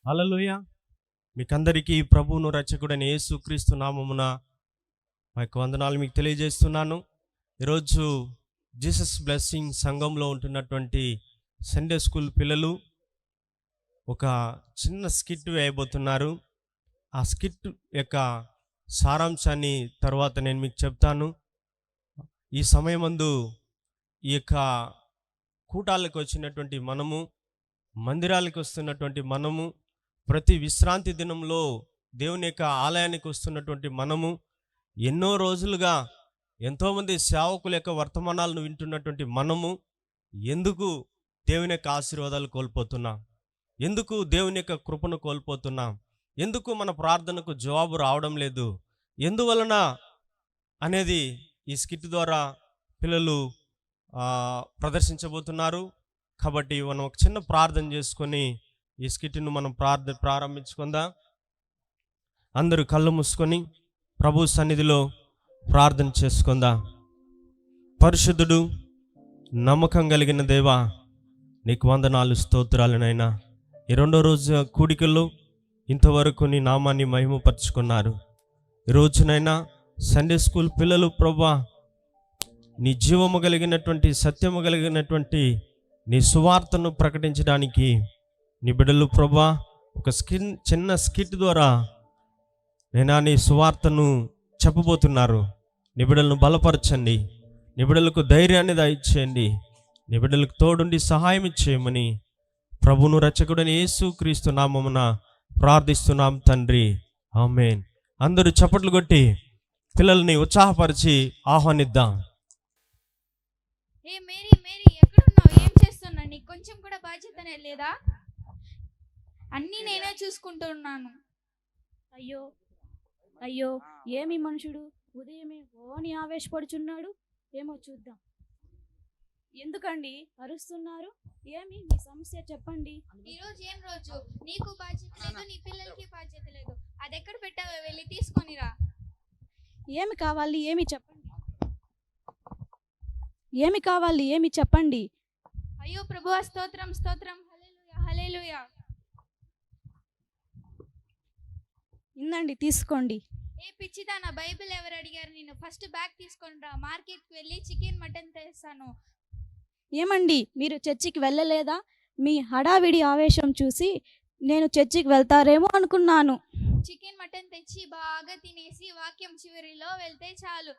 హల్లెలూయా. మీకందరికీ ప్రభువును రక్షకుడైన యేసుక్రీస్తు నామమున మా యొక్క వందనాలు మీకు తెలియజేస్తున్నాను. ఈరోజు జీసస్ బ్లెస్సింగ్ సంఘంలో ఉంటున్నటువంటి సండే స్కూల్ పిల్లలు ఒక చిన్న స్కిట్ వేయబోతున్నారు. ఆ స్కిట్ యొక్క సారాంశాన్ని తర్వాత నేను మీకు చెప్తాను. ఈ సమయమందు ఈ యొక్క కూటాలకు వచ్చినటువంటి మనము, మందిరాలకు వస్తున్నటువంటి మనము, ప్రతి విశ్రాంతి దినంలో దేవుని యొక్క ఆలయానికి వస్తున్నటువంటి మనము, ఎన్నో రోజులుగా ఎంతోమంది సేవకుల యొక్క వర్తమానాలను వింటున్నటువంటి మనము ఎందుకు దేవుని యొక్క ఆశీర్వాదాలు కోల్పోతున్నాం? ఎందుకు దేవుని యొక్క కృపను కోల్పోతున్నాం? ఎందుకు మన ప్రార్థనకు జవాబు రావడం లేదు? ఎందువలన అనేది ఈ స్కిట్ ద్వారా పిల్లలు ప్రదర్శించబోతున్నారు. కాబట్టి మనం ఒక చిన్న ప్రార్థన చేసుకొని ఈ స్కిట్ను మనం ప్రారంభించుకుందాం. అందరూ కళ్ళు మూసుకొని ప్రభు సన్నిధిలో ప్రార్థన చేసుకుందాం. పరిశుద్ధుడు, నమ్మకం కలిగిన దేవా, నీకు వందనాలు, స్తోత్రాలనైనా. ఈ రెండో రోజు కూడికల్లో ఇంతవరకు నీ నామాన్ని మహిమపరుచుకున్నారు. ఈ రోజునైనా సండే స్కూల్ పిల్లలు ప్రభా, నీ జీవము కలిగినటువంటి, సత్యము కలిగినటువంటి నీ సువార్తను ప్రకటించడానికి నీ బిడ్డలు ప్రభా ఒక చిన్న స్కిట్ ద్వారా నేను నీ సువార్తను చెప్పబోతున్నారు. నీ బిడ్డలను బలపరచండి, నీ బిడ్డలకు ధైర్యాన్ని దయచేయండి, నీ బిడ్డలకు తోడుండి సహాయం ఇచ్చేయమని ప్రభువును రక్షకుడైన యేసుక్రీస్తు నామమున ప్రార్థిస్తున్నాం తండ్రి, ఆమేన్. అందరూ చప్పట్లు కొట్టి పిల్లల్ని ఉత్సాహపరిచి ఆహ్వానిద్దాం. ఏ మేరీ మేరీ ఎక్కడున్నావు? ఏం చేస్తున్నా? నీకు కొంచెం కూడా బాధ్యతనే లేదా? అన్నీ నేనే చూసుకుంటున్నాను. అయ్యో అయ్యో, ఏమి మనుషుడు ఉదయమే ఓని ఆవేశపడుచున్నాడు? ఏమో చూద్దాం. ఎందుకండి అరుస్తున్నారు? ఏమి మీ సమస్య చెప్పండి. ఈ రోజు ఏం రోజు? నీకు బాధ్యత లేదు, నీ పిల్లలకి బాధ్యత లేదు. అది ఎక్కడ పెట్టావో వెళ్ళి తీసుకొనిరా. ఏమి కావాలి? ఏమి చెప్పండి. ఏమి కావాలి? ఏమి చెప్పండి. అయ్యో ప్రభువా, స్తోత్రం స్తోత్రం, హల్లెలూయా హల్లెలూయా. ఇందండి, తీసుకోండి. ఏ పిచ్చిదానా, బైబిల్ ఎవరు అడిగారు నిన్ను? ఫస్ట్ బ్యాగ్ తీసుకొని రా, మార్కెట్కి వెళ్ళి చికెన్ మటన్ తెస్తాను. ఏమండి, మీరు చర్చికి వెళ్ళలేదా? మీ హడావిడి ఆవేశం చూసి నేను చర్చికి వెళ్తారేమో అనుకున్నాను. చికెన్ మటన్ తెచ్చి బాగా తినేసి వాక్యం చివరిలో వెళ్తే చాలు.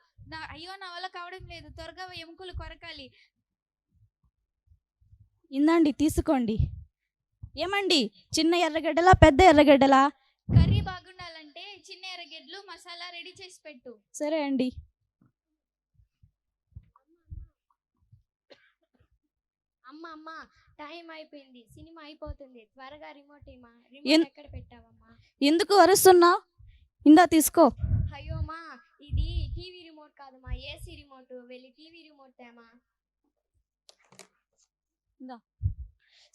అయ్యో నా వల్ల కావడం లేదు, త్వరగా ఎముకలు కొరకాలి. ఇందండి, తీసుకోండి. ఏమండి, చిన్న ఎర్రగడ్డలా పెద్ద ఎర్రగడ్డలా? కర్రీ బాగుండాలంటే చిన్న ఎర్రగడ్డలు మసాలా రెడీ చేసి పెట్టు. సరే అండి. అమ్మ టైం అయిపోయింది, సినిమా అయిపోతుంది, త్వరగా రిమోట్ ఎక్కడ పెట్టావమ్మా? ఎందుకు అరుస్తున్నావు? ఇందా తీసుకో. అయ్యో మా, ఇది టీవీ రిమోట్ కాదమ్మా, ఏసీ రిమోట్. వెళ్ళి టీవీ రిమోట్ తేమా.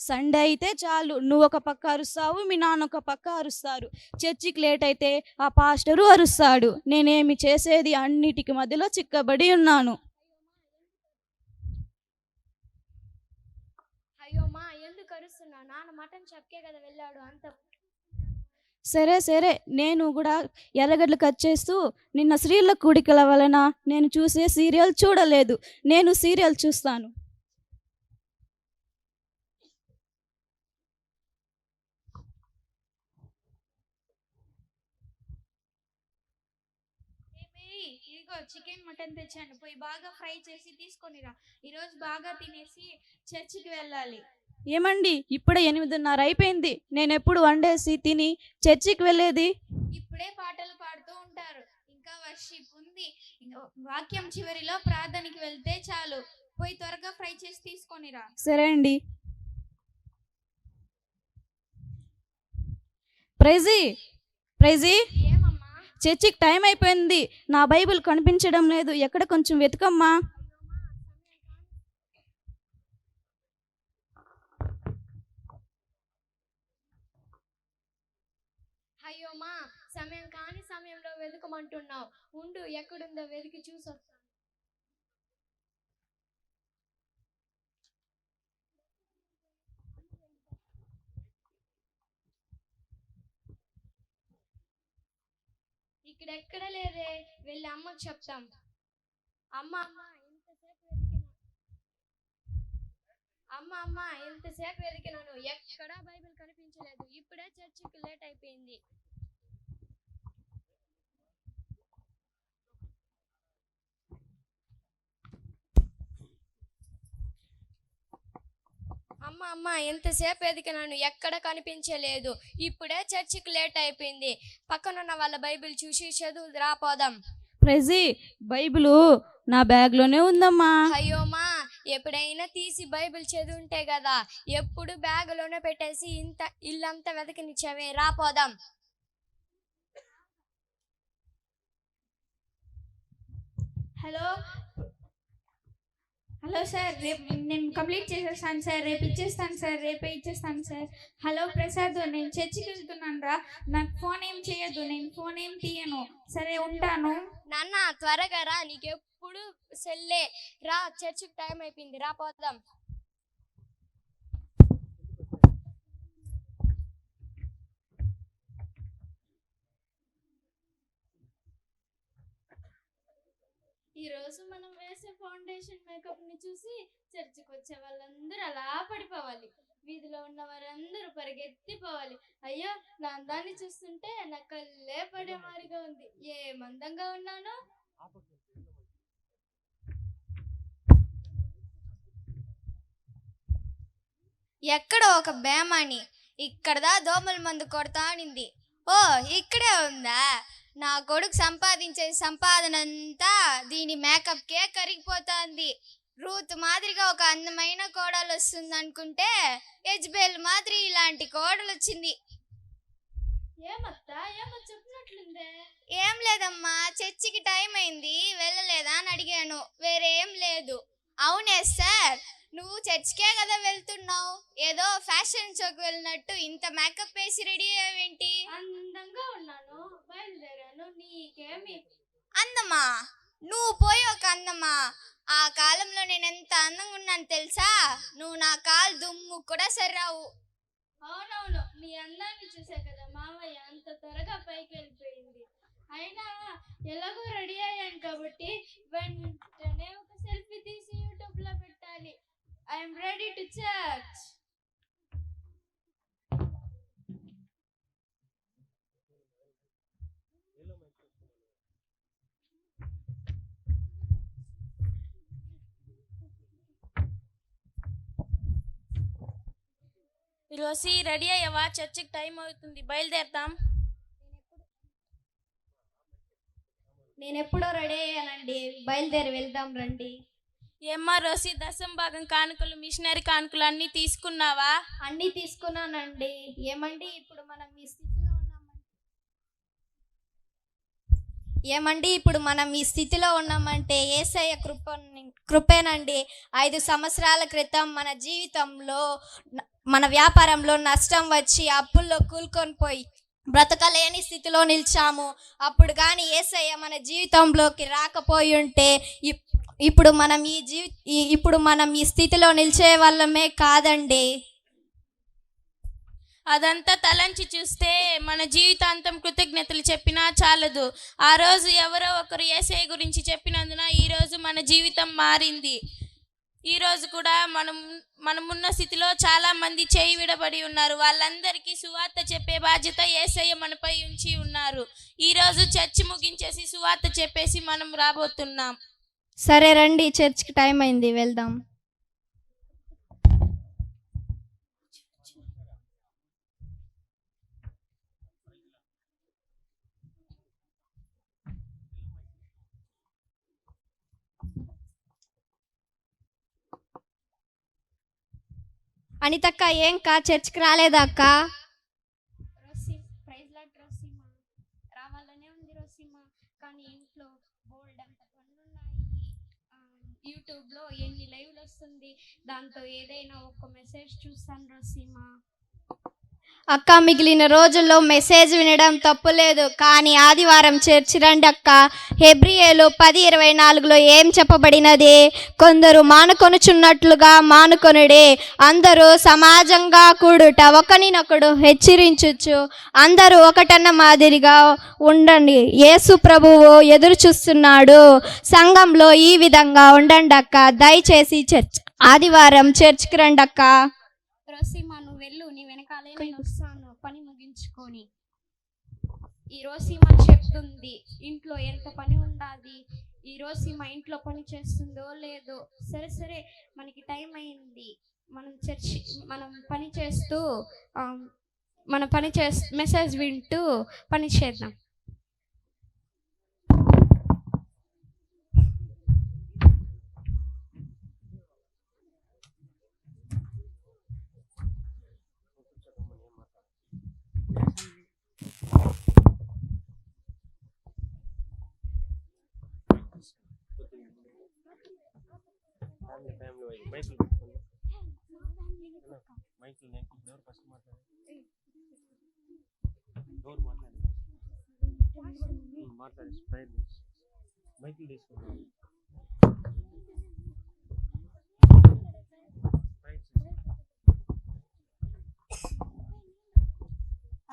సండే అయితే చాలు, నువ్వు ఒక పక్క అరుస్తావు, మీ నాన్న ఒక పక్క అరుస్తారు. చర్చికి లేట్ అయితే ఆ పాస్టరు అరుస్తాడు. నేనేమి చేసేది? అన్నిటికి మధ్యలో చిక్కబడి ఉన్నాను. అయ్యో మా, ఎందుకు అరుస్తున్నా? నాన్న మటన్ చెప్పకే కదా వెళ్ళాడు. అంత సరే, నేను కూడా ఎర్రగడ్డలు కట్ చేస్తూ నిన్న స్త్రీల కూడికల వలన నేను చూసే సీరియల్ చూడలేదు. నేను సీరియల్ చూస్తాను. ఇదిగో చికెన్ మటన్ తెచ్చాను, పోయి బాగా ఫ్రై చేసి తీసుకొనిరా. ఈరోజు బాగా తినేసి చర్చికి వెళ్ళాలి. ఏమండి, ఇప్పుడే 8:30 అయిపోయింది. నేను ఎప్పుడు వండేసి తిని చర్చికి వెళ్ళేది? ఇప్పుడే పాటలు పాడుతూ ఉంటారు, ఇంకా వర్షిప్ ఉంది. వాక్యం చివరిలో ప్రార్థనకి వెళ్తే చాలు. పోయి త్వరగా ఫ్రై చేసి తీసుకొనిరా. సరే అండి. ప్రైజీ, ఏమమ్మా? చర్చికి టైం అయిపోయింది. నా బైబిల్ కనిపించడం లేదు, ఎక్కడ కొంచెం వెతుకమ్మా. అయ్యో మా, సమయం కాని సమయంలో వెతుకమంటున్నావు. ఉండు, ఎక్కడుందో వెతికి చూసొస్తాను. ఇక్కడ ఎక్కడ లేదే, వెళ్ళి అమ్మకి చెప్తాం. అమ్మ అమ్మ ఎంతసేపు వెతికినా అమ్మ ఎంతసేపు వెతికినాను, ఎక్కడా బైబిల్ కనిపించలేదు. ఇప్పుడే చర్చికి లేట్ అయిపోయింది. అమ్మ ఎంతసేపు వెతికినాను, ఎక్కడ కనిపించలేదు. ఇప్పుడే చర్చికి లేట్ అయిపోయింది. పక్కనున్న వాళ్ళ బైబిల్ చూసి చదువు రాపోదాం. ప్రెజీ, బైబిలు నా బ్యాగ్లోనే ఉందమ్మా. అయ్యోమా, ఎప్పుడైనా తీసి బైబిల్ చదువుంటే కదా, ఎప్పుడు బ్యాగులోనే పెట్టేసి ఇల్లంతా వెతకనిచ్చావే, రాపోదాం. హలో సార్, రేపు నేను కంప్లీట్ చేసేస్తాను సార్, రేపు ఇచ్చేస్తాను సార్, రేపే ఇచ్చేస్తాను సార్. హలో ప్రసాద్, నేను చర్చికి వెళ్తున్నాను రా, నాకు ఫోన్ ఏం చేయొద్దు, నేను ఫోన్ ఏం తీయను. సరే, ఉంటాను. నాన్న త్వరగా రా, నీకెప్పుడు సెల్లే. రా, చర్చికి టైం అయిపోయింది, రాపోదాం. ఈరోజు మనం వేసే ఫౌండేషన్ మేకప్ని చూసి చర్చికి వచ్చే వాళ్ళందరూ అలా పడిపోవాలి, వీధిలో ఉన్న వారందరూ పరిగెత్తిపోవాలి. అయ్యో, నా అందాన్ని చూస్తుంటే నా కళ్ళే పడే మారిగా ఉంది, ఏ మందంగా ఉన్నాను. ఎక్కడో ఒక బేమాని ఇక్కడదా దోమల మందు కొడతా అనింది. ఓ, ఇక్కడే ఉందా? నా కొడుకు సంపాదించే సంపాదనంతా దీని మేకప్కే కరిగిపోతుంది. రూత్ మాదిరిగా ఒక అందమైన కోడలు వస్తుంది అనుకుంటే యజ్బేల్ మాదిరి ఇలాంటి కోడలు వచ్చింది. ఏమత్తా, ఏమో చెప్పినట్లుందే. ఏం లేదమ్మా, చర్చికి టైం అయింది, వెళ్ళలేదా అని అడిగాను, వేరేం లేదు. అవునే సార్, నువ్వు చర్చికే కదా వెళ్తున్నావు, ఏదో ఫ్యాషన్ షోకి వెళ్ళినట్టు ఇంత మేకప్ వేసి రెడీ అయ్యావేంటి? అందంగా ఉన్నాను, బయలుదేరాను, నీకేమి అందమా? నువ్వు పోయి ఒక అందమా? ఆ కాలంలో నేను ఎంత అందంగా ఉన్నాను తెలుసా? నువ్వు నా కాలు దుమ్ము కూడా సరిరావు. అవునవును, నీ అందాన్ని చూసే కదా మామయ్య అంత త్వరగా పైకి వెళ్ళిపోయింది. అయినా ఎలాగో రెడీ అయ్యాను కాబట్టి వెంటనే ఒక సెల్ఫీ తీసి యూట్యూబ్ లో పెట్టాలి. I'm ready to church. Rosie, ready అయ్యావా? చర్చికి టైం అవుతుంది, బయలుదేరతాం. నేను ఎప్పుడో రెడీ అయ్యానండి, బయలుదేరి వెళ్దాం రండి. ఏమ్మా రోసి, దశం భాగం కానుకలు, మిషనరీ కానుకలు అన్నీ తీసుకున్నావా? అన్నీ తీసుకున్నానండి. ఏమండి ఇప్పుడు మనం ఈ స్థితిలో ఉన్నామంటే యేసయ్య కృపేనండి. 5 సంవత్సరాల క్రితం మన జీవితంలో, మన వ్యాపారంలో నష్టం వచ్చి అప్పుల్లో కూలుకొని పోయి బ్రతకలేని స్థితిలో నిలిచాము. అప్పుడు కానీ యేసయ్య మన జీవితంలోకి రాకపోయి ఉంటే ఇప్పుడు మనం ఈ స్థితిలో నిలిచే వాళ్ళమే కాదండి. అదంతా తలంచి చూస్తే మన జీవితాంతం కృతజ్ఞతలు చెప్పినా చాలదు. ఆ రోజు ఎవరో ఒకరు యేసయ్య గురించి చెప్పినందున ఈరోజు మన జీవితం మారింది. ఈరోజు కూడా మనమున్న స్థితిలో చాలా మంది చేయి విడబడి ఉన్నారు. వాళ్ళందరికీ సువార్త చెప్పే బాధ్యత యేసయ్య మనపై ఉంచి ఉన్నారు. ఈరోజు చర్చి ముగించేసి సువార్త చెప్పేసి మనం రాబోతున్నాం. సరే రండి, చర్చికి టైం అయింది, వెళ్దాం. అనితక్క, ఏం కా చర్చికి రాలేదా అక్క? రావాలనే ఉంది రోసిమా, కానీ ఇంట్లో బోల్డ్ అంత పనులున్నాయి. యూట్యూబ్లో ఎన్ని లైవ్లు వస్తుంది, దాంతో ఏదైనా ఒక మెసేజ్ చూస్తాను రోసిమా. అక్క మిగిలిన రోజుల్లో మెసేజ్ వినడం తప్పులేదు, కానీ ఆదివారం చర్చి రండి అక్క. హెబ్రీయులు 10:24లో ఏం చెప్పబడినది? కొందరు మానుకొనుచున్నట్లుగా మానుకొనుడే, అందరూ సమాజంగా కూడుట, ఒకరినొకడు హెచ్చరించుచు అందరూ ఒకటన్న మాదిరిగా ఉండండి. యేసు ప్రభువు ఎదురు చూస్తున్నాడు. సంఘంలో ఈ విధంగా ఉండండి అక్క. దయచేసి ఆదివారం చర్చికి రండి అక్క. రోసిమా, నువ్వు వెళ్ళు, నీ వెనకాలే నేను వస్తాను పని ముగించుకొని. ఈ రోసిమా చెప్తుంది ఇంట్లో ఎంత పని ఉండాలి. ఈ రోసిమా ఇంట్లో పని చేస్తుందో లేదో. సరే సరే, మనకి టైం అయింది. మనం పని చేస్తూ మెసేజ్ వింటూ పని చేద్దాం.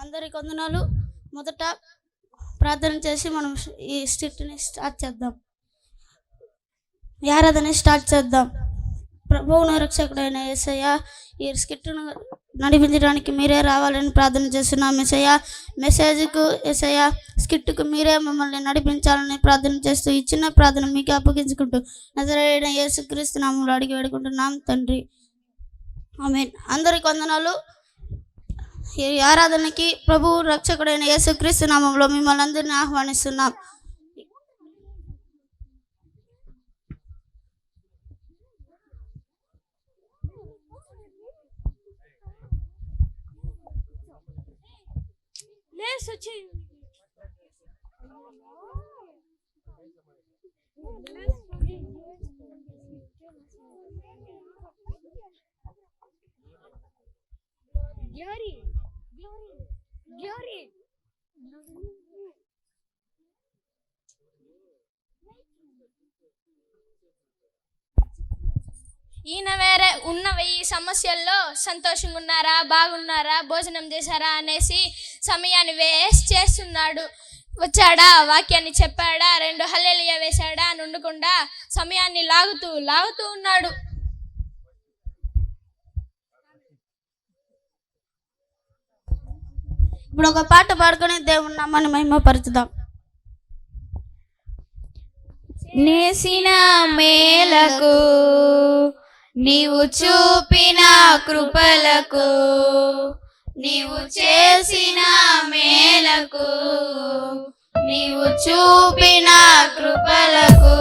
అందరికి వందనాలు. మొదట ప్రార్థన చేసి మనం ఈ స్కిట్ని స్టార్ట్ చేద్దాం. ఈ ఆరాధన స్టార్ట్ చేద్దాం. ప్రభువును రక్షకుడైన యేసయ్య, ఈ స్కిట్ను నడిపించడానికి మీరే రావాలని ప్రార్థన చేస్తున్నాం. యేసయ్య, మెసేజ్కు యేసయ్య స్కిట్కు మీరే మమ్మల్ని నడిపించాలని ప్రార్థన చేస్తూ ఈ చిన్న ప్రార్థన మీకు అప్పగించుకుంటూ నజరేయుడైన యేసుక్రీస్తు నామములో అడిగి వేడుకుంటున్నాం తండ్రి, ఆమేన్. అందరికి వందనాలు. ఈ ఆరాధనకి ప్రభువు రక్షకుడైన యేసుక్రీస్తు నామములో మిమ్మల్ని అందరినీ ఆహ్వానిస్తున్నాం. ఈయన వేరే ఉన్న ఈ సమస్యల్లో సంతోషంగా ఉన్నారా, బాగున్నారా, భోజనం చేశారా అనేసి సమయాన్ని వేస్ట్ చేస్తున్నాడు. వచ్చాడా, వాక్యాన్ని చెప్పాడా, 2 హల్లెలూయా వేశాడా అని ఉండకుండా సమయాన్ని లాగుతూ ఉన్నాడు. ఇప్పుడు ఒక పాట పాడుకొని దేవుని నామాన్ని మహిమపరచుదాం. నేసిన మేలకు నీవు చూపిన కృపలకు, నీవు చేసిన మేలకు, నీవు చూపిన కృపలకు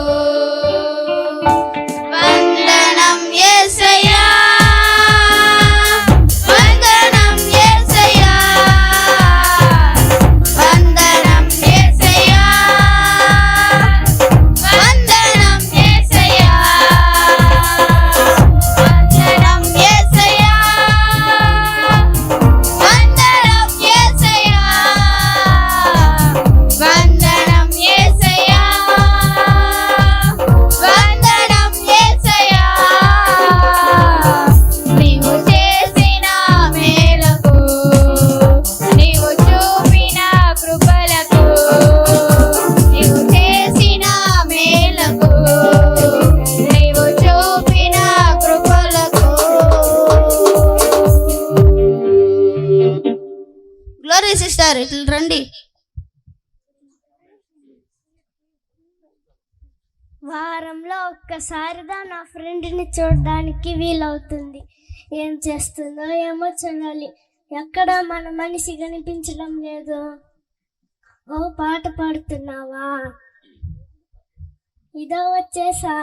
వందనం యేసయ్యా, వందనం యేసయ్యా, వందనం యేసయ్యా, వందనం యేసయ్యా, వందనం యేసయ్యా, వందనం యేసయ్యా, వందనం యేసయ్యా, వందనం యేసయ్యా. నీవు చేసిన మేలకు, నీవు చూపిన కృపలకు, నీవు చేసిన మేలకు, నీవు చూపిన కృపలకు. గ్లోరీ సిస్టర్ ఇట్లా రండి. వారంలో ఒక్కసారిగా నా ఫ్రెండ్ని చూడడానికి వీలవుతుంది. ఏం చేస్తుందో ఏమో చూడాలి. ఎక్కడ మన మనిషి కనిపించడం లేదు. ఓ, పాట పాడుతున్నావా? ఇదో వచ్చేసా.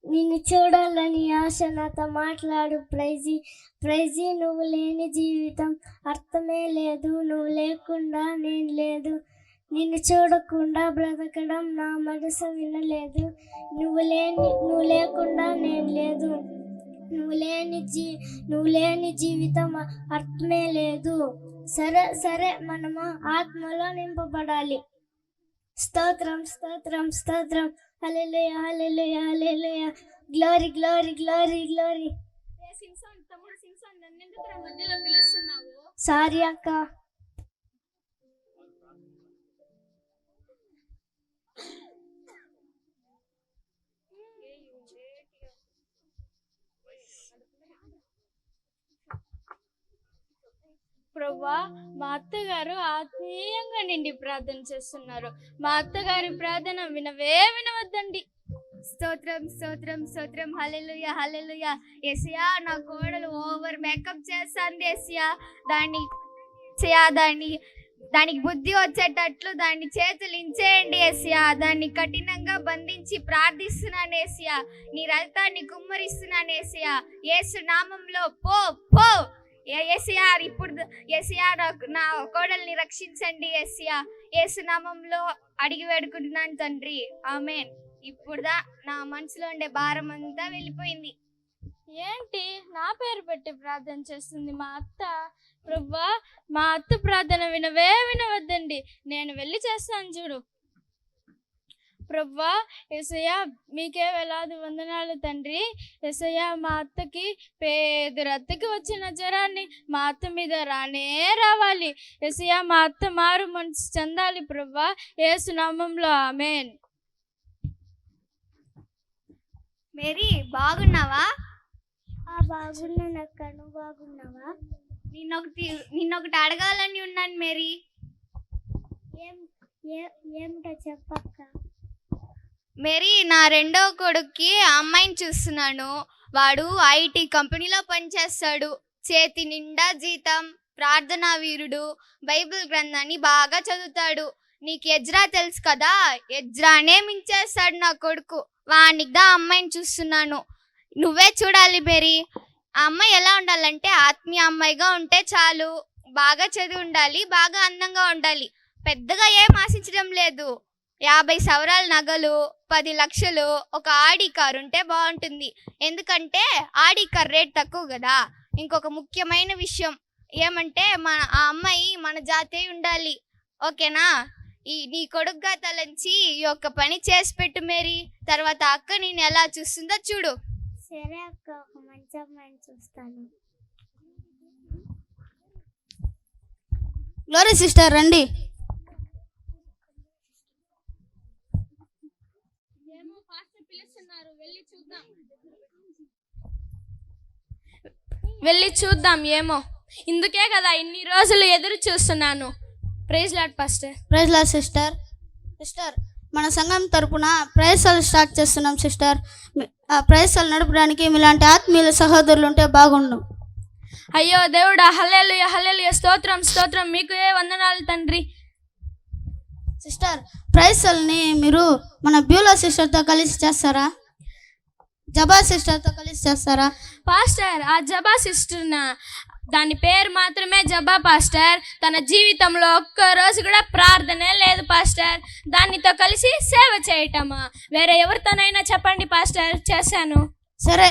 నిన్ను చూడాలని ఆశ, నాతో మాట్లాడు ప్రైజీ. ప్రైజీ, నువ్వు లేని జీవితం అర్థమే లేదు. నువ్వు లేకుండా నేను లేదు. నిన్ను చూడకుండా బ్రతకడం నా మనసు వినలేదు. నువ్వు లేకుండా నేను లేదు. నువ్వు లేని జీవితం అర్థమే లేదు. సరే సరే, మనము ఆత్మలో నింపబడాలి. స్తోత్రం స్తోత్రం స్తోత్రం. Hallelujah hallelujah hallelujah. Glory glory glory glory. Sorry అక్క. ప్రభువా, మా అత్తగారు ఆత్మీయంగా నిండి ప్రార్థన చేస్తున్నారు. మా అత్తగారి ప్రార్థన వినవద్దండి. స్తోత్రం స్తోత్రం స్తోత్రం. హల్లెలూయా హల్లెలూయా. యేసయ్యా, నా కోడలు ఓవర్ మేకప్ చేస్తుంది యేసయ్యా. దానికి బుద్ధి వచ్చేటట్లు దాన్ని చేతులు ఇంచేయండి యేసయ్యా. దాన్ని కఠినంగా బంధించి ప్రార్థిస్తున్నాను యేసయ్యా. నీ రక్తాన్ని కుమ్మరిస్తున్నాను యేసయ్యా. యేసు నామంలో పో పో యేసయ్యా. ఇప్పుడు యేసయ్యా, నా కోడల్ని రక్షించండి యేసయ్యా. యేసు నామంలో అడిగి వేడుకుంటున్నాను తండ్రి, ఆమేన్. ఇప్పుడుదా నా మనసులో ఉండే భారం అంతా వెళ్ళిపోయింది. ఏంటి నా పేరు పెట్టి ప్రార్థన చేస్తుంది మా అత్త? ప్రభువా, మా అత్త ప్రార్థన వినవద్దండి. నేను వెళ్ళి చేస్తాను చూడు. ప్రభువా, యేసయ్యా, మీకే వేలాది వందనాలు తండ్రి. యేసయ్యా, మా అత్తకి పేదరత్తకి వచ్చిన జ్వరాన్ని మా అత్త మీద రావాలి. యేసయ్యా, మా అత్త మారు మనసు చెందాలి ప్రభువా. యేసు నామంలో ఆమేన్. మేరీ, బాగున్నావా? బాగున్నానక్క. నువ్వు బాగున్నావా? నిన్నొకటి అడగాలని ఉన్నాను మేరీ. ఏమిటో చెప్పక్క. మేరీ, నా రెండో కొడుక్కి అమ్మాయిని చూస్తున్నాను. వాడు ఐటీ కంపెనీలో పనిచేస్తాడు. చేతి నిండా జీతం, ప్రార్థనా వీరుడు, బైబిల్ గ్రంథాన్ని బాగా చదువుతాడు. నీకు ఎజ్రా తెలుసు కదా, ఎజ్రానే మించేస్తాడు నా కొడుకు. వానికిదా అమ్మాయిని చూస్తున్నాను. నువ్వే చూడాలి మేరీ. ఆ అమ్మాయి ఎలా ఉండాలంటే ఆత్మీయ అమ్మాయిగా ఉంటే చాలు. బాగా చదివి ఉండాలి, బాగా అందంగా ఉండాలి. పెద్దగా ఏం ఆశించడం లేదు. 50 సవరాల నగలు, 10 లక్షలు, ఒక ఆడి కారు ఉంటే బాగుంటుంది. ఎందుకంటే ఆడి కార్ రేట్ తక్కువ కదా. ఇంకొక ముఖ్యమైన విషయం ఏమంటే ఆ అమ్మాయి మన జాతే ఉండాలి. ఓకేనా? నీ కొడుకుగా తలంచి ఈ యొక్క పని చేసి పెట్టు మేరీ. తర్వాత అక్క నేను ఎలా చూస్తుందో చూడు. సరే అక్క, ఒక మంచి అమ్మాయిని చూస్తాను. గ్లోరీ సిస్టర్ రండి. వెళ్ళి చూద్దాం. ఏమో, ఇందుకే కదా ఇన్ని రోజులు ఎదురు చూస్తున్నాను. Praise Lord pastor. Praise Lord sister. Sister, మన సంఘం తరపున ప్రైజాలు స్టార్ట్ చేస్తున్నాం సిస్టర్. ఆ ప్రైజాలు నడపడానికి మీలాంటి ఆత్మీయుల సహోదరులు ఉంటే బాగుండు. అయ్యో దేవుడా, హల్లెలూయా హల్లెలూయా. స్తోత్రం స్తోత్రం, మీకు వందనాలు తండ్రి. సిస్టర్, ప్రైజాలని మీరు మన బ్యూలా సిస్టర్తో కలిసి చేస్తారా? జబా సిస్టర్తో కలిసి చేస్తారా? పాస్టర్, ఆ జబా సిస్టర్ దాని పేరు మాత్రమే జబా పాస్టర్. తన జీవితంలో ఒక్కరోజు కూడా ప్రార్థనే లేదు పాస్టర్. దానితో కలిసి సేవ చేయటమా? వేరే ఎవరితోనైనా చెప్పండి పాస్టర్, చేశాను. సరే,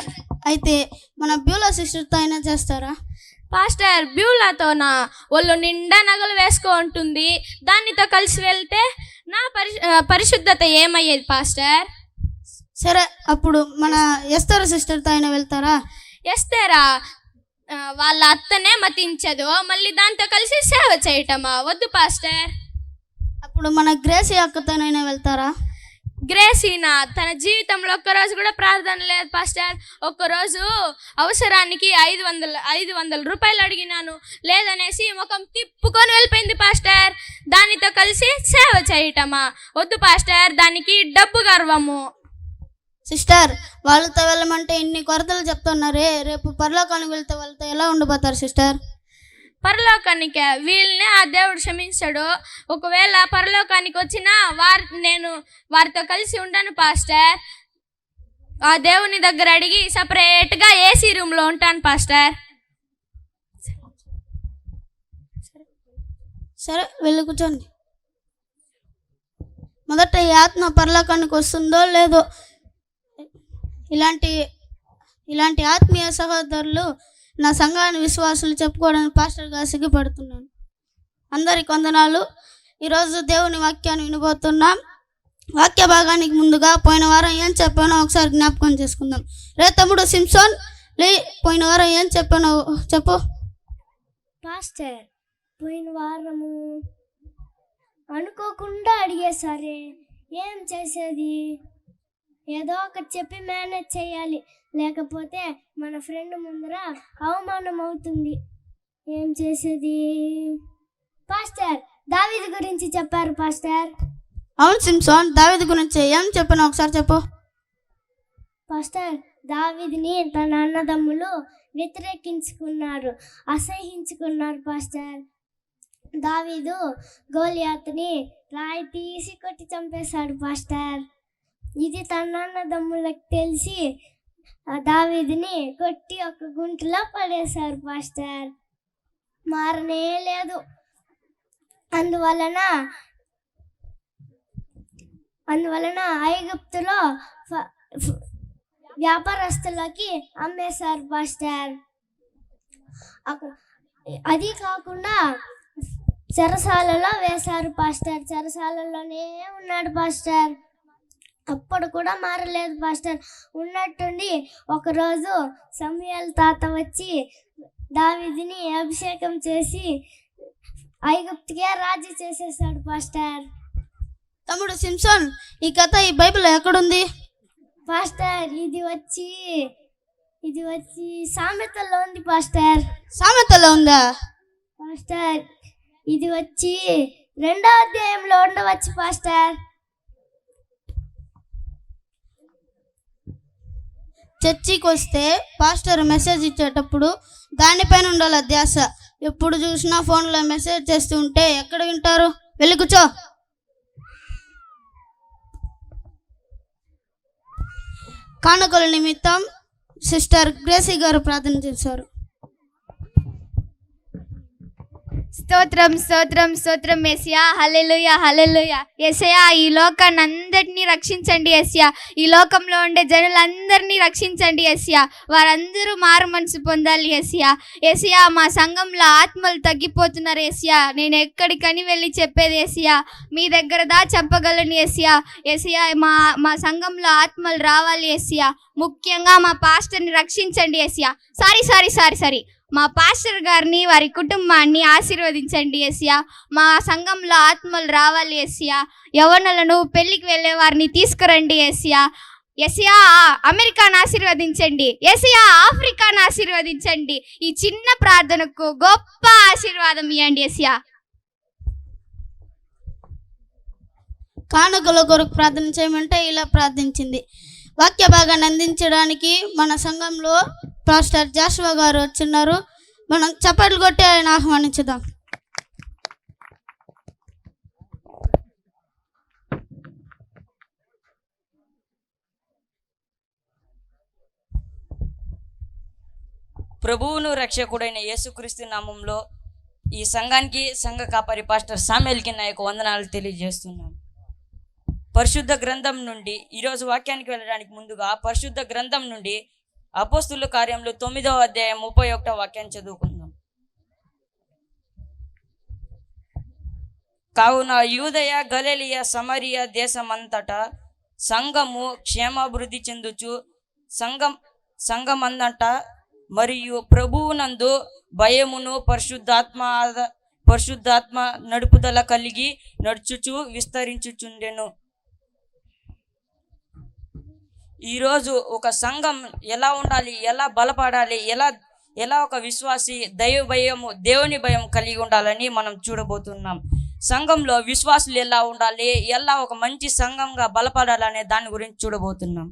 అయితే మన బ్యూలా సిస్టర్తో అయినా చేస్తారా? పాస్టర్, బ్యూలాతోనా? ఒళ్ళు నిండా నగలు వేసుకో ఉంటుంది. దానితో కలిసి వెళ్తే నా పరిశుద్ధత ఏమయ్యేది పాస్టర్? సరే, అప్పుడు మన ఎస్తర్ సిస్టర్తో అయినా వెళ్తారా? ఎస్తేరా? వాళ్ళ అత్తనే మతించదు, మళ్ళీ దాంతో కలిసి సేవ చేయటమా? వద్దు పాస్టర్. అప్పుడు మన గ్రేసీ అక్కతోనైనా వెళ్తారా? గ్రేసీనా? తన జీవితంలో ఒక్కరోజు కూడా ప్రార్థన లేదు పాస్టర్. ఒక్కరోజు అవసరానికి 500 రూపాయలు అడిగినాను, లేదనేసి ముఖం తిప్పుకొని వెళ్ళిపోయింది పాస్టర్. దానితో కలిసి సేవ చేయటమా? వద్దు పాస్టర్, దానికి డబ్బు గర్వము. సిస్టర్, వాళ్ళతో వెళ్ళమంటే ఇన్ని కొరతలు చెప్తున్నారే, రేపు పరలోకానికి వెళ్తే వాళ్ళతో ఎలా ఉండిపోతారు సిస్టర్? పరలోకానికి వీళ్ళని ఆ దేవుడు క్షమించాడు. ఒకవేళ పరలోకానికి వచ్చినా నేను వారితో కలిసి ఉండను పాస్టర్. ఆ దేవుని దగ్గర అడిగి సపరేట్గా ఏసీ రూమ్లో ఉంటాను పాస్టర్. సరే, వెళ్ళి కూర్చోండి. మొదట ఈ ఆత్మ పరలోకానికి వస్తుందో లేదో, ఇలాంటి ఆత్మీయ సహోదరులు నా సంఘాన్ని విశ్వాసులు చెప్పుకోవడానికి పాస్టర్గా సిగ్గుపడుతున్నాను. అందరికి వందనాలు. ఈరోజు దేవుని వాక్యాన్ని వినబోతున్నాం. వాక్య భాగానికి ముందుగా పోయిన వారం ఏం చెప్పానో ఒకసారి జ్ఞాపకం చేసుకుందాం. రే తమ్ముడు సింసోన్, లే పోయిన వారం ఏం చెప్పానో చెప్పు. పాస్టర్, పోయిన వారము అనుకోకుండా అడిగేసరే ఏం చేసేది? ఏదో ఒకటి చెప్పి మేనేజ్ చేయాలి, లేకపోతే మన ఫ్రెండ్ ముందర అవమానం అవుతుంది. ఏం చేసేది? పాస్టర్, దావీదు గురించి చెప్పారు పాస్టర్. అవును సింసోన్, దావీదు గురించి ఏం చెప్పానో ఒకసారి చెప్పు. పాస్టర్, దావీదుని తన అన్నదమ్ములు వ్యతిరేకించుకున్నారు, అసహించుకున్నారు పాస్టర్. దావీదు గోలియాతుని రాయి తీసి కొట్టి చంపేశాడు పాస్టర్. ఇది తన అన్నదమ్ములకు తెలిసి దావీదుని కొట్టి ఒక గుంటలో పడేశారు పాస్టర్. మారనే లేదు. అందువలన ఐగుప్తులో వ్యాపారస్తులకి అమ్మేశారు పాస్టర్. అది కాకుండా చెరసాలలో వేశారు పాస్టర్. చెరసాలలోనే ఉన్నాడు పాస్టర్. అప్పుడు కూడా మారలేదు పాస్టర్. ఉన్నట్టుండి ఒకరోజు సమూయేలు తాత వచ్చి దావీదుని అభిషేకం చేసి ఐగుప్తుకే రాజు చేసేసాడు పాస్టర్. తమ్ముడు సింసోన్, ఈ కథ ఈ బైబిల్లో ఎక్కడుంది? పాస్టర్, ఇది వచ్చి సామెతల్లో ఉంది పాస్టర్. సామెతలో ఉందా? పాస్టర్, ఇది వచ్చి 2వ అధ్యాయంలో ఉండవచ్చు పాస్టర్. చర్చికి వస్తే పాస్టర్ మెసేజ్ ఇచ్చేటప్పుడు దానిపైన ఉండాలి ధ్యాస. ఎప్పుడు చూసినా ఫోన్లో మెసేజ్ చేస్తూ ఉంటే ఎక్కడ వింటారు? వెళ్ళి కూర్చో. కానుకల నిమిత్తం సిస్టర్ గ్రేసీ గారు ప్రార్థన చేశారు. స్తోత్రం స్తోత్రం స్తోత్రం యేసయ్యా. హల్లెలూయా హల్లెలూయా. యేసయ్యా, ఈ లోకాన్ని అందరినీ రక్షించండి యేసయ్యా. ఈ లోకంలో ఉండే జనులందరినీ రక్షించండి యేసయ్యా. వారందరూ మారు మనసు పొందాలి యేసయ్యా. యేసయ్యా, మా సంఘంలో ఆత్మలు తగ్గిపోతున్నారు యేసయ్యా. నేను ఎక్కడికని వెళ్ళి చెప్పేది యేసయ్యా, మీ దగ్గర చెప్పగలను యేసయ్యా. యేసయ్యా, మా సంఘంలో ఆత్మలు రావాలి యేసయ్యా. ముఖ్యంగా మా పాస్టర్ని రక్షించండి యేసయ్యా. సారీ మా పాస్టర్ గారిని, వారి కుటుంబాన్ని ఆశీర్వదించండి యేసయ్యా. మా సంఘంలో ఆత్మలు రావాలి యేసయ్యా. యవ్వనులను, పెళ్లికి వెళ్ళే వారిని తీసుకురండి యేసయ్యా. యేసయ్యా, అమెరికాను ఆశీర్వదించండి యేసయ్యా. ఆఫ్రికాను ఆశీర్వదించండి. ఈ చిన్న ప్రార్థనకు గొప్ప ఆశీర్వాదం ఇవ్వండి యేసయ్యా. కానుకల కొరకు ప్రార్థన చేయమంటే ఇలా ప్రార్థించింది. వాక్య భాగాన్ని అందించడానికి మన సంఘంలో పాస్టర్ జాషువా గారు వచ్చిన్నారు. మనం చప్పట్లు కొట్టి ఆయన ఆహ్వానించుదాం. ప్రభువును రక్షకుడైన యేసుక్రీస్తు నామంలో ఈ సంఘానికి సంఘ కాపరి పాస్టర్ సామ్యూయల్కి నా యొక్క వందనాలు తెలియజేస్తున్నాను. పరిశుద్ధ గ్రంథం నుండి ఈరోజు వాక్యానికి వెళ్ళడానికి ముందుగా పరిశుద్ధ గ్రంథం నుండి అపోస్తుల కార్యంలో 9వ అధ్యాయం 31వ వాక్యాన్ని చదువుకుందాం. కావున యూదయ, గలిలయ, సమరయ దేశమంతటా సంఘము క్షేమాభివృద్ధి చెందుచు సంఘమంతట మరియు ప్రభువునందు భయమును పరిశుద్ధాత్మ నడుపుదల కలిగి నడుచుచు విస్తరించుచుండెను. ఈరోజు ఒక సంఘం ఎలా ఉండాలి, ఎలా బలపడాలి, ఎలా ఒక విశ్వాసి దేవుని భయం కలిగి ఉండాలని మనం చూడబోతున్నాం. సంఘంలో విశ్వాసులు ఎలా ఉండాలి, ఎలా ఒక మంచి సంఘంగా బలపడాలనే దాని గురించి చూడబోతున్నాం.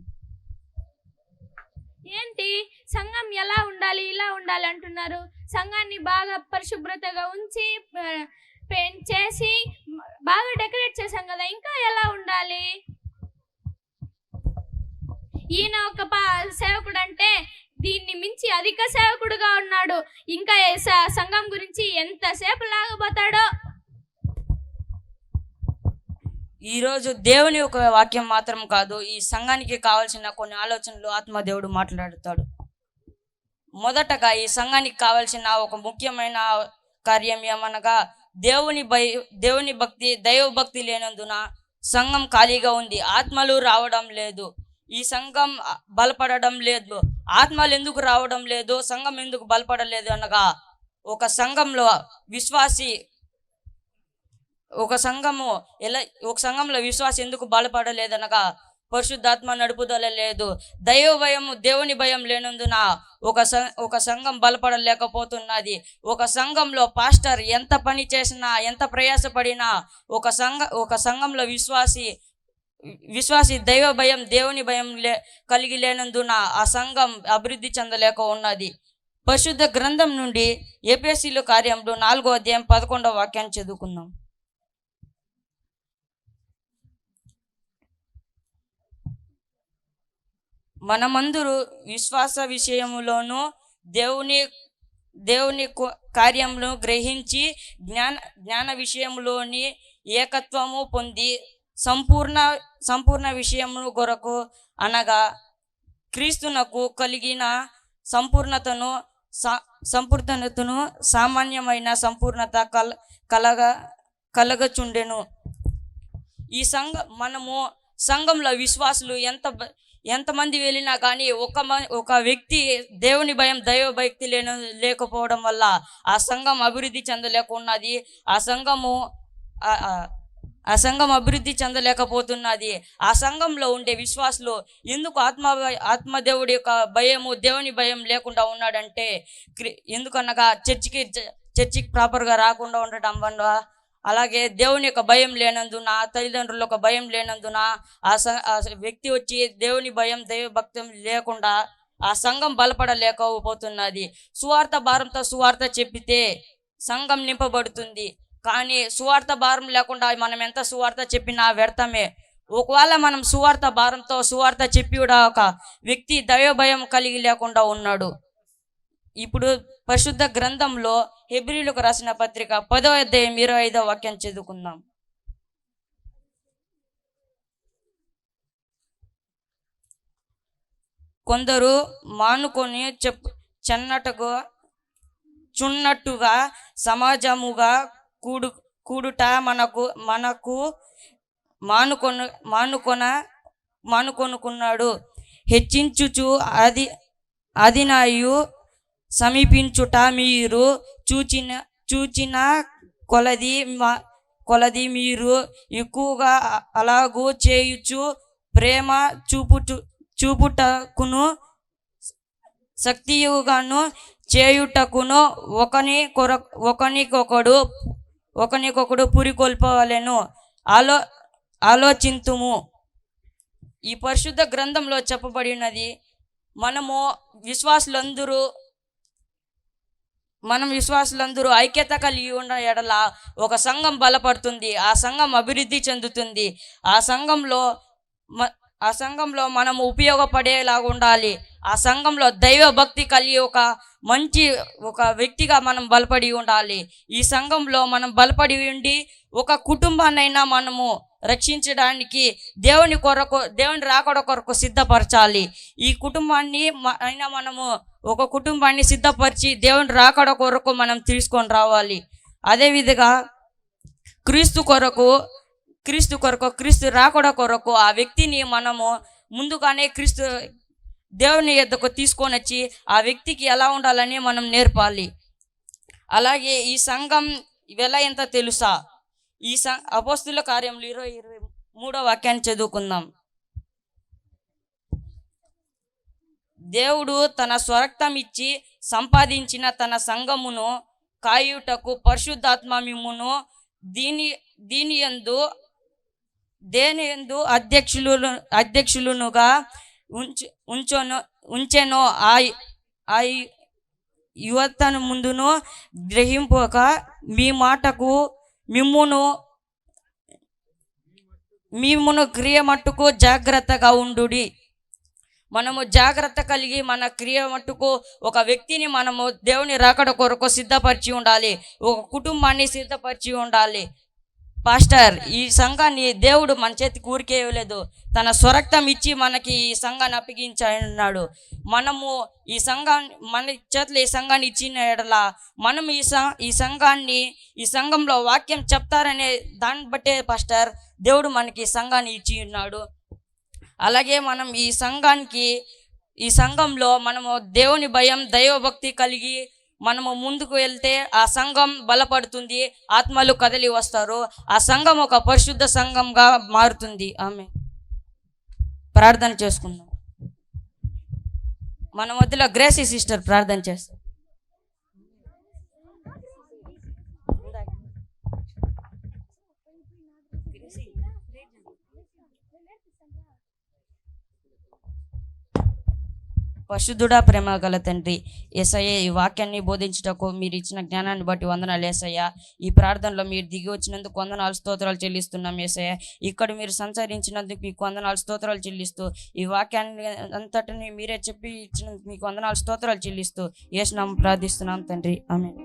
ఏంటి సంఘం ఎలా ఉండాలి, ఇలా ఉండాలి అంటున్నారు? సంఘాన్ని బాగా పరిశుభ్రతగా ఉంచి పెయింట్ చేసి బాగా డెకరేట్ చేశాం కదా, ఇంకా ఎలా ఉండాలి? ఈయన ఒక సేవకుడు అంటే దీన్ని మించి అధిక సేవకుడుగా ఉన్నాడు. ఇంకా సంఘం గురించి ఎంతసేపు లాగబోతాడో. ఈరోజు దేవుని ఒక వాక్యం మాత్రం కాదు, ఈ సంఘానికి కావాల్సిన కొన్ని ఆలోచనలు ఆత్మదేవుడు మాట్లాడుతాడు. మొదటగా ఈ సంఘానికి కావాల్సిన ఒక ముఖ్యమైన కార్యం ఏమనగా దేవుని భక్తి, దైవభక్తి లేనందున సంఘం ఖాళీగా ఉంది. ఆత్మలు రావడం లేదు. ఈ సంఘం బలపడడం లేదు. ఆత్మలు ఎందుకు రావడం లేదు, సంఘం ఎందుకు బలపడలేదు అనగా ఒక సంఘంలో విశ్వాసి ఎందుకు బలపడలేదనగా పరిశుద్ధాత్మ నడుపుదల లేదు. దైవ భయం, దేవుని భయం లేనందున ఒక సంఘం బలపడలేకపోతున్నది. ఒక సంఘంలో పాస్టర్ ఎంత పని చేసినా, ఎంత ప్రయాసపడినా ఒక సంఘంలో విశ్వాసి దైవ భయం, దేవుని భయం కలిగి లేనందున ఆ సంఘం అభివృద్ధి చెందలేక ఉన్నది. పరిశుద్ధ గ్రంథం నుండి ఎఫెసీయుల కార్యములు 4వ అధ్యాయం 11వ వాక్యాన్ని చదువుకుందాం. మనమందరూ విశ్వాస విషయములోను దేవుని కార్యములను గ్రహించి జ్ఞాన విషయములోని ఏకత్వము పొంది సంపూర్ణ విషయము కొరకు అనగా క్రీస్తునకు కలిగిన సంపూర్ణతను సామాన్యమైన సంపూర్ణత కలగచుండెను. ఈ మనము సంఘంలో విశ్వాసులు ఎంతమంది వెళ్ళినా కానీ ఒక వ్యక్తి దేవుని భయం, దైవ భక్తి లేకపోవడం వల్ల ఆ సంఘం అభివృద్ధి చెందలేకున్నది. ఆ సంఘం అభివృద్ధి చెందలేకపోతున్నది. ఆ సంఘంలో ఉండే విశ్వాసులు ఎందుకు ఆత్మదేవుడి యొక్క భయము, దేవుని భయం లేకుండా ఉన్నాడంటే ఎందుకనగా చర్చికి ప్రాపర్గా రాకుండా ఉండటం వల్ల, అలాగే దేవుని యొక్క భయం లేనందున, తల్లిదండ్రుల యొక్క భయం లేనందున ఆ వ్యక్తి వచ్చి దేవుని భయం, దైవ భక్తి లేకుండా ఆ సంఘం బలపడలేకపోతున్నది. సువార్త భారంతో సువార్త చెప్పితే సంఘం నింపబడుతుంది. కానీ సువార్త భారం లేకుండా మనం ఎంత సువార్త చెప్పినా వ్యర్థమే. ఒకవేళ మనం సువార్త భారంతో సువార్త చెప్పి కూడా ఒక వ్యక్తి దైవ భయం కలిగి లేకుండా ఉన్నాడు. ఇప్పుడు పరిశుద్ధ గ్రంథంలో హెబ్రీయులకు రాసిన పత్రిక 10వ అధ్యాయం 25వ వాక్యం చదువుకుందాం. కొందరు మానుకొని చున్నట్టుగా సమాజముగా కూడుట మనకు మానుకొనుకున్నాడు. హెచ్చించుచు అదినాయు సమీపించుట మీరు చూచిన కొలది మీరు ఎక్కువగా అలాగూ చేయుచు ప్రేమ చూపుటకును శక్తియుగాను చేయుటకును ఒకనికొకడు పురికొల్పవలెను. ఆలోచింతుము. ఈ పరిశుద్ధ గ్రంథంలో చెప్పబడినది మనం విశ్వాసులందరూ ఐక్యత కలిగి ఉన్న ఎడల ఒక సంఘం బలపడుతుంది. ఆ సంఘం అభివృద్ధి చెందుతుంది. ఆ సంఘంలో మనము ఉపయోగపడేలాగా ఉండాలి. ఆ సంఘంలో దైవ భక్తి కలిగి ఒక వ్యక్తిగా మనం బలపడి ఉండాలి. ఈ సంఘంలో మనం బలపడి ఉండి ఒక కుటుంబాన్నైనా మనము రక్షించడానికి దేవుని రాకడ కొరకు సిద్ధపరచాలి. ఈ కుటుంబాన్ని అయినా మనము ఒక కుటుంబాన్ని సిద్ధపరిచి దేవుని రాకడ కొరకు మనం తీసుకొని రావాలి. అదేవిధంగా క్రీస్తు రాకడ కొరకు ఆ వ్యక్తిని మనము ముందుగానే దేవుని యొద్దకు తీసుకొని వచ్చి ఆ వ్యక్తికి ఎలా ఉండాలని మనం నేర్పాలి. అలాగే ఈ సంఘం ఎలా ఎంత తెలుసా? ఈ అపోస్తుల కార్యములు 23వ వాక్యాన్ని చదువుకుందాం. దేవుడు తన స్వరక్తం ఇచ్చి సంపాదించిన తన సంఘమును కాయుటకు పరిశుద్ధాత్మ మిమ్మును దేని యందు అధ్యక్షులునుగా ఉంచెనో ఆ యువతను ముందును గ్రహింపక మీ మాటకు మిమ్మును క్రియ మట్టుకు జాగ్రత్తగా ఉండుడి. మనము జాగ్రత్త కలిగి మన క్రియ మట్టుకు ఒక వ్యక్తిని మనము దేవుని రాకడ కొరకు సిద్ధపరిచి ఉండాలి. ఒక కుటుంబాన్ని సిద్ధపరిచి ఉండాలి. పాస్టర్, ఈ సంఘాన్ని దేవుడు మన చేతికి ఊరికే ఇవ్వలేదు, తన స్వరక్తం ఇచ్చి మనకి ఈ సంఘాన్ని అప్పగించాడు. మనము ఈ సంఘాన్ని మన చేతిలో ఈ సంఘాన్ని ఇచ్చిన ఎడల మనం ఈ సంఘాన్ని ఈ సంఘంలో వాక్యం చెప్తారనే దాన్ని బట్టే పాస్టర్ దేవుడు మనకి ఈ సంఘాన్ని ఇచ్చి ఉన్నాడు. అలాగే మనం ఈ సంఘంలో మనము దేవుని భయం దైవభక్తి కలిగి మనము ముందుకు వెళ్తే ఆ సంఘం బలపడుతుంది, ఆత్మలు కదిలి వస్తారు, ఆ సంఘం ఒక పరిశుద్ధ సంఘంగా మారుతుంది. ఆమె ప్రార్థన చేసుకుందాం. మన మధ్యలో గ్రేసీ సిస్టర్ ప్రార్థన చేస్తారు. పరిశుద్ధుడా, ప్రేమ గల తండ్రి యేసయ్య, ఈ వాక్యాన్ని బోధించుటకు మీరు ఇచ్చిన జ్ఞానాన్ని బట్టి వందనాలు యేసయ్య. ఈ ప్రార్థనలో మీరు దిగి వచ్చినందుకు వందనాలు స్తోత్రాలు చెల్లిస్తున్నాం యేసయ్య. ఇక్కడ మీరు సంచరించినందుకు మీకు వందనాలు స్తోత్రాలు చెల్లిస్తూ, ఈ వాక్యాన్ని అంతటిని మీరే చెప్పి ఇచ్చినందుకు మీకు వందనాలు స్తోత్రాలు చెల్లిస్తూ యేసు నామమున ప్రార్థిస్తున్నాం తండ్రి, ఆమేన్.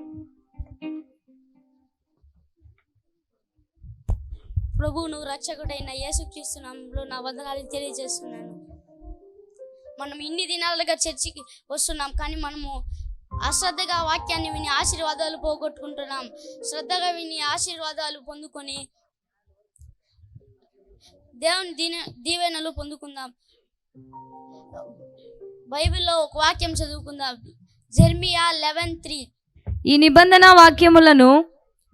ప్రభువును రక్షకుడైన యేసుక్రీస్తు నామములో నా వందనాలు తెలియజేస్తున్నాను. మనం ఇన్ని దినాలుగా చర్చికి వస్తున్నాం, కానీ మనము అశ్రద్ధగా వాక్యాన్ని విని ఆశీర్వాదాలు పోగొట్టుకుంటున్నాం. శ్రద్ధగా విని ఆశీర్వాదాలు పొందుకొని దేవుని దీవెనలు పొందుకుందాం. బైబిల్లో ఒక వాక్యం చదువుకుందాం. జెర్మియా 11:3. ఈ నిబంధన వాక్యములను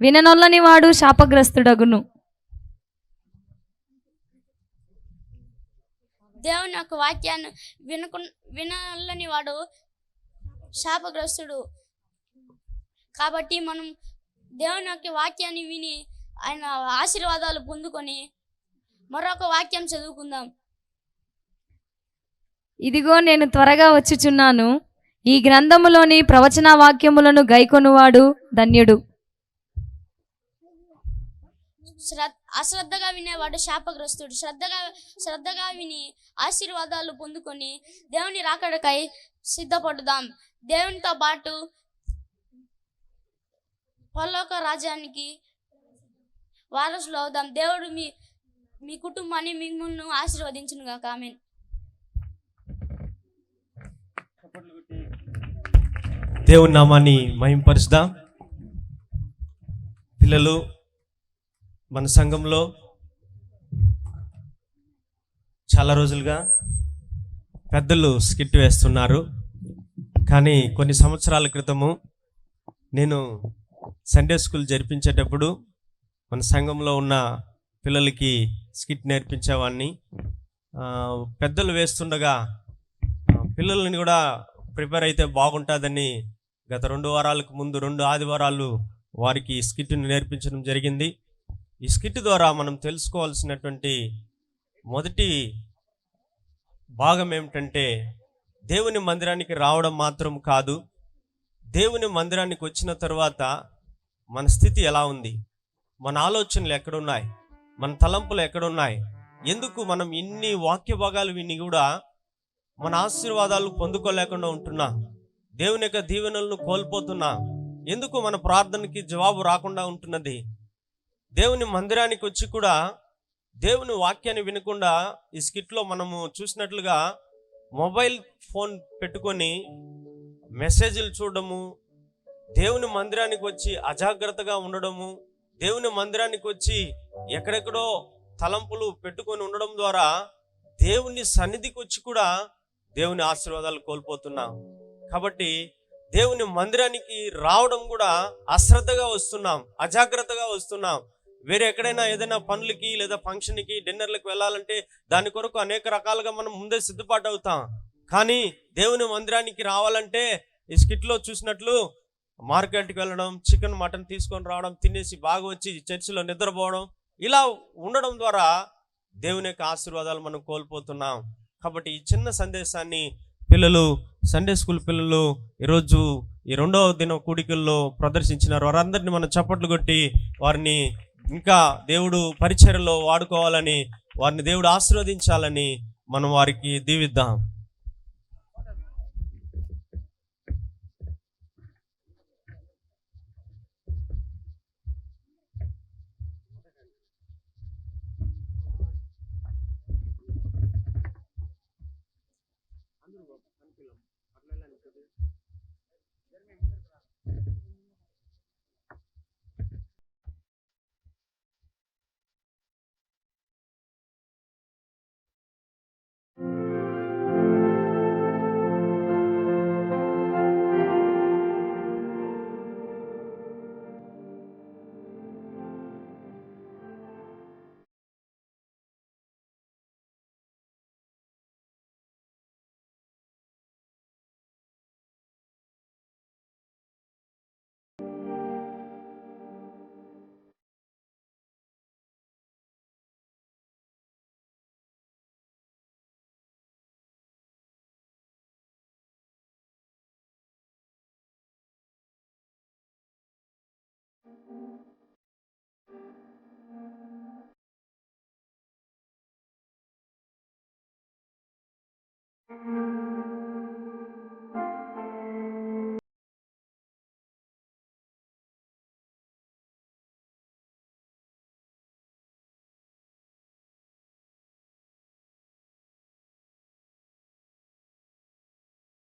విననొల్లని వాడు శాపగ్రస్తుడగును. దేవుని యొక్క వాక్యాన్ని వినాలని వాడు శాపగ్రస్తుడు. కాబట్టి మనం దేవుని యొక్క వాక్యాన్ని విని ఆయన ఆశీర్వాదాలు పొందుకొని మరొక వాక్యం చదువుకుందాం. ఇదిగో నేను త్వరగా వచ్చుచున్నాను, ఈ గ్రంథములోని ప్రవచన వాక్యములను గైకొనువాడు ధన్యుడు. అశ్రద్ధగా వినేవాడు శాపగ్రస్తుడు. శ్రద్ధగా విని ఆశీర్వాదాలు పొందుకొని దేవుని రాకడకై సిద్ధపడుదాం. దేవునితో పాటు పరలోక రాజ్యానికి వారసులు అవుదాం. దేవుడు మీ కుటుంబాన్ని మిమ్మల్ని ఆశీర్వదించును గాక. ఆమేన్. దేవుని నామాన్ని మహింపరుచుదాం. పిల్లలు, మన సంఘంలో చాలా రోజులుగా పెద్దలు స్కిట్ వేస్తున్నారు. కానీ కొన్ని సంవత్సరాల క్రితము నేను సండే స్కూల్ జరిపించేటప్పుడు మన సంఘంలో ఉన్న పిల్లలకి స్కిట్ నేర్పించేవాడిని. పెద్దలు వేస్తుండగా పిల్లల్ని కూడా ప్రిపేర్ అయితే బాగుంటుందని గత 2 వారాలకు ముందు 2 ఆదివారాలు వారికి స్కిట్ని నేర్పించడం జరిగింది. ఈ స్కిట్ ద్వారా మనం తెలుసుకోవాల్సినటువంటి మొదటి భాగం ఏమిటంటే, దేవుని మందిరానికి రావడం మాత్రం కాదు, దేవుని మందిరానికి వచ్చిన తర్వాత మన స్థితి ఎలా ఉంది, మన ఆలోచనలు ఎక్కడున్నాయి, మన తలంపులు ఎక్కడున్నాయి, ఎందుకు మనం ఇన్ని వాక్య భాగాలు విని కూడా మన ఆశీర్వాదాలు పొందుకోలేకుండా ఉంటున్నా, దేవుని యొక్క దీవెనలను కోల్పోతున్నా, ఎందుకు మన ప్రార్థనకి జవాబు రాకుండా ఉంటున్నది, దేవుని మందిరానికి వచ్చి కూడా దేవుని వాక్యాన్ని వినకుండా ఈ స్కిట్లో మనము చూసినట్లుగా మొబైల్ ఫోన్ పెట్టుకొని మెసేజ్లు చూడడము, దేవుని మందిరానికి వచ్చి అజాగ్రత్తగా ఉండడము, దేవుని మందిరానికి వచ్చి ఎక్కడెక్కడో తలంపులు పెట్టుకొని ఉండడం ద్వారా దేవుని సన్నిధికి వచ్చి కూడా దేవుని ఆశీర్వాదాలు కోల్పోతున్నాం. కాబట్టి దేవుని మందిరానికి రావడం కూడా అశ్రద్ధగా వస్తున్నాం, అజాగ్రత్తగా వస్తున్నాం. వేరే ఎక్కడైనా ఏదైనా పనులకి లేదా ఫంక్షన్కి డిన్నర్లకు వెళ్ళాలంటే దాని కొరకు అనేక రకాలుగా మనం ముందే సిద్ధపాటు అవుతాం. కానీ దేవుని మందిరానికి రావాలంటే ఈ స్కిట్లో చూసినట్లు మార్కెట్కి వెళ్ళడం, చికెన్ మటన్ తీసుకొని రావడం, తినేసి బాగా వచ్చి చర్చిలో నిద్రపోవడం, ఇలా ఉండడం ద్వారా దేవుని యొక్క ఆశీర్వాదాలు మనం కోల్పోతున్నాం. కాబట్టి ఈ చిన్న సందేశాన్ని పిల్లలు, సండే స్కూల్ పిల్లలు ఈరోజు ఈ 2వ దిన కూడికల్లో ప్రదర్శించినారు. వారందరినీ మనం చప్పట్లు కొట్టి వారిని ఇంకా దేవుడు పరిచర్యలో వాడుకోవాలని, వారిని దేవుడు ఆశీర్వదించాలని మనం వారికి దీవిద్దాం.